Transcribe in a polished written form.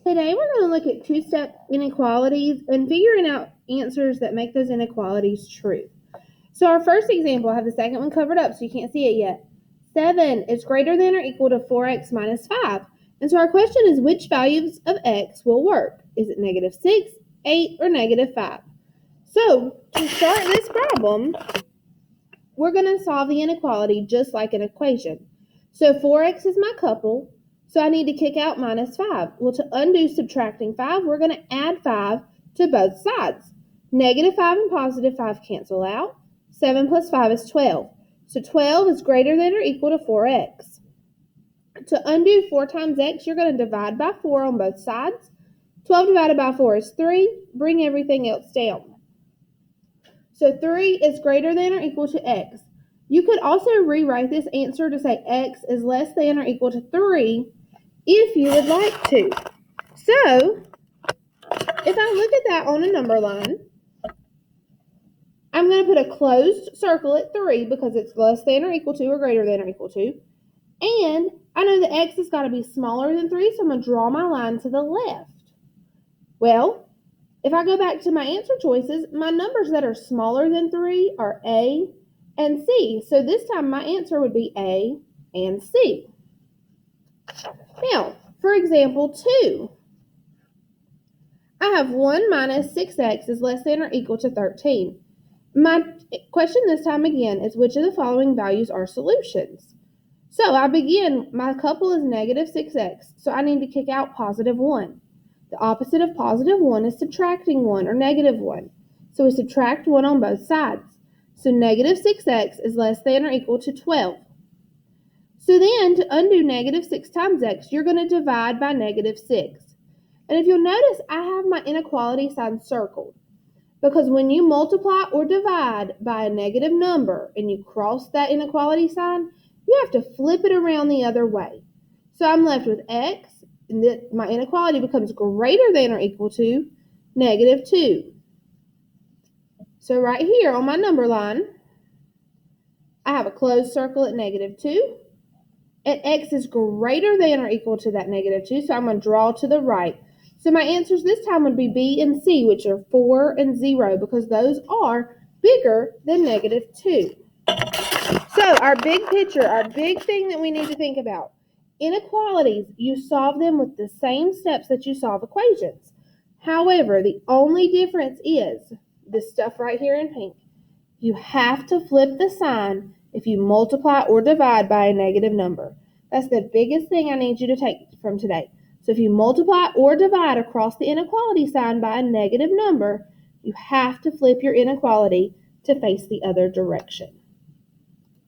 Today we're going to look at two-step inequalities and figuring out answers that make those inequalities true. So our first example, I have the second one covered up so you can't see it yet. 7 is greater than or equal to 4x minus 5. And so our question is, which values of x will work? Is it negative 6, 8, or negative 5? So to start this problem, we're going to solve the inequality just like an equation. So 4x is my couple, so I need to kick out minus 5. Well, to undo subtracting 5, we're going to add 5 to both sides. Negative 5 and positive 5 cancel out. 7 plus 5 is 12. So 12 is greater than or equal to 4x. To undo 4 times x, you're going to divide by 4 on both sides. 12 divided by 4 is 3. Bring everything else down. So 3 is greater than or equal to x. You could also rewrite this answer to say x is less than or equal to 3 if you would like to. So if I look at that on a number line, I'm going to put a closed circle at 3 because it's less than or equal to or greater than or equal to. And I know that x has got to be smaller than 3, so I'm going to draw my line to the left. Well, if I go back to my answer choices, my numbers that are smaller than 3 are A and C. So this time my answer would be A and C. Now, for example 2, I have 1 minus 6x is less than or equal to 13. My question this time again is, which of the following values are solutions? So I begin, my couple is negative 6x, so I need to kick out positive 1. The opposite of positive 1 is subtracting 1 or negative 1. So we subtract 1 on both sides. So negative 6x is less than or equal to 12. So then to undo negative 6 times x, you're going to divide by negative 6. And if you'll notice, I have my inequality sign circled. Because when you multiply or divide by a negative number and you cross that inequality sign, you have to flip it around the other way. So I'm left with x, and my inequality becomes greater than or equal to negative 2. So right here on my number line, I have a closed circle at negative 2, and x is greater than or equal to that negative 2, so I'm going to draw to the right. So my answers this time would be B and C, which are 4 and 0, because those are bigger than negative 2. So our big picture, our big thing that we need to think about, inequalities, you solve them with the same steps that you solve equations. However, the only difference is this stuff right here in pink. You have to flip the sign if you multiply or divide by a negative number. That's the biggest thing I need you to take from today. So if you multiply or divide across the inequality sign by a negative number, you have to flip your inequality to face the other direction.